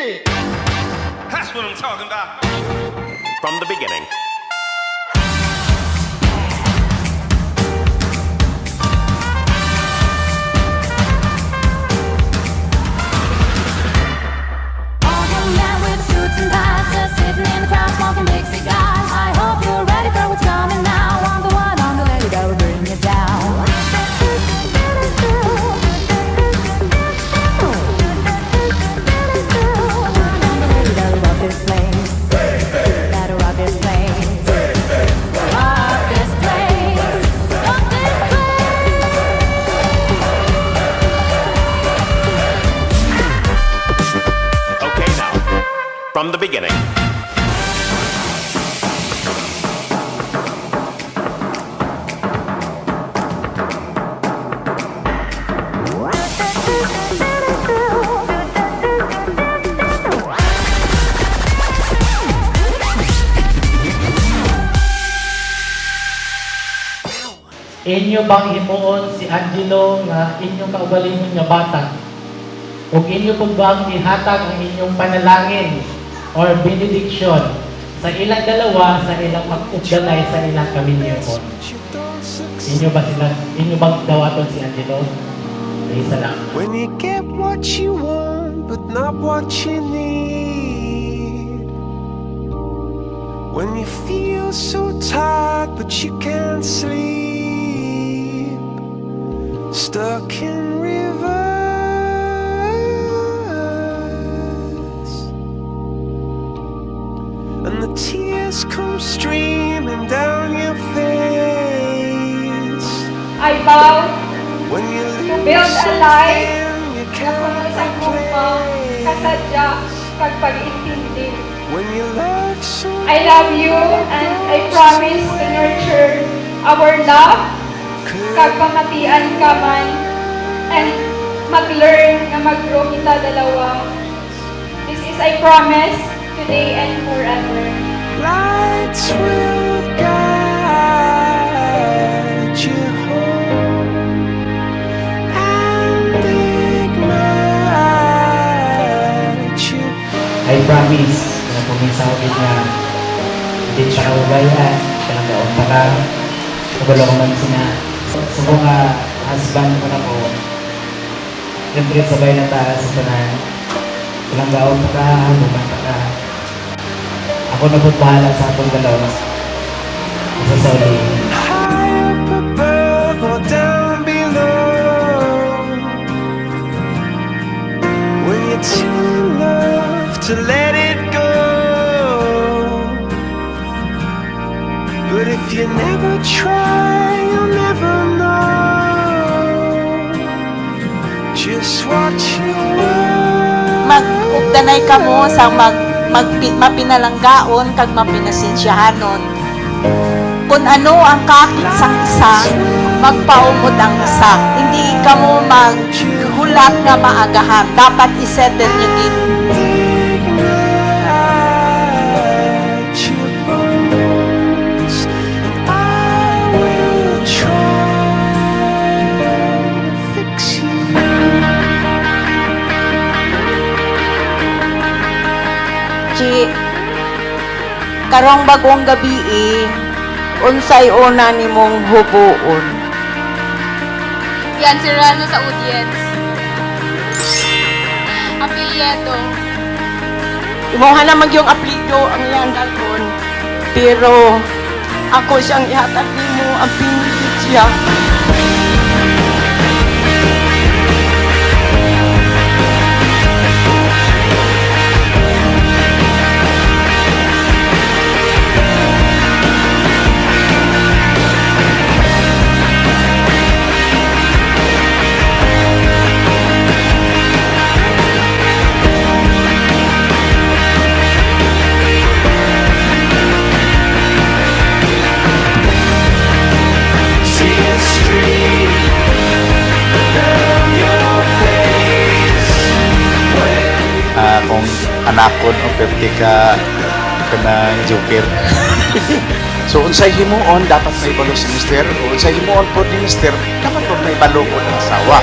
shit. That's what I'm talking about. From the beginning. All young men with suits and ties, just sitting in the crowd smoking big cigars. I hope you're ready for what's coming now. I'm the one, I'm the lady that will bring you down. I'm the lady that will rock this place. That'll rock this place. Rock this place. Rock this place. Okay, now. From the beginning. Inyo bang himuon si Angelo nga inyong kaugalingon nga bata? O inyo po bang ihatag ang inyong panalangin or benediction sa ilang dalawa sa ilang pag-ugdanay sa ilang kaminyoon? Inyo bang dawaton si Angelo? Ay, salamat. When you get what you want, but not what you need. When you feel so tired, but you can't sleep. Stuck in rivers, and the tears come streaming down your face. I vow When you to lose build a life something you na can't puno sa kumang replace. kasadya kag pag-intindi. When you love someone, I love you and I promise to nurture our love kag pamatian ka man and mag-learn na mag-grow kita dalawa. This is I promise today and forever. lights will guide you home and ignite you. I promise na pumisawin nga hindi pa kaugayan, talagang para kabalaw man sina sa mga husband ko na po. Siyempre sabay na taas sa tanan. Walang gaon pa ka, bumanta ka. Ako na po bahala sa akong dalawa. Sa sauli. High up above or down below. When you're too in love to let it go. But if you never try, you'll never know. Just watch your world. Mag-ugdanay ka mo sa mapinalanggaon kag mapinasensyahanon. Kung ano ang kakit sang isa, magpaumod ang isa. Hindi ka mo maghulat nga maagahan. Dapat isettle nyo din. Ignite your bones, and I will try to fix you. Chi, karong bagong gabi unsay una nimong hubuon. Yan, si Rano sa audience. Apelyedo. Imuha naman yung apelyido ang iyang dalon. Pero ako siyang ihatag nimo ang pinilit siya. Kung anakon o perti ka kanang joker. So unsay himuon dapat may balo si mister, o unsay himuon po ni mister dapat po may balo po ng asawa.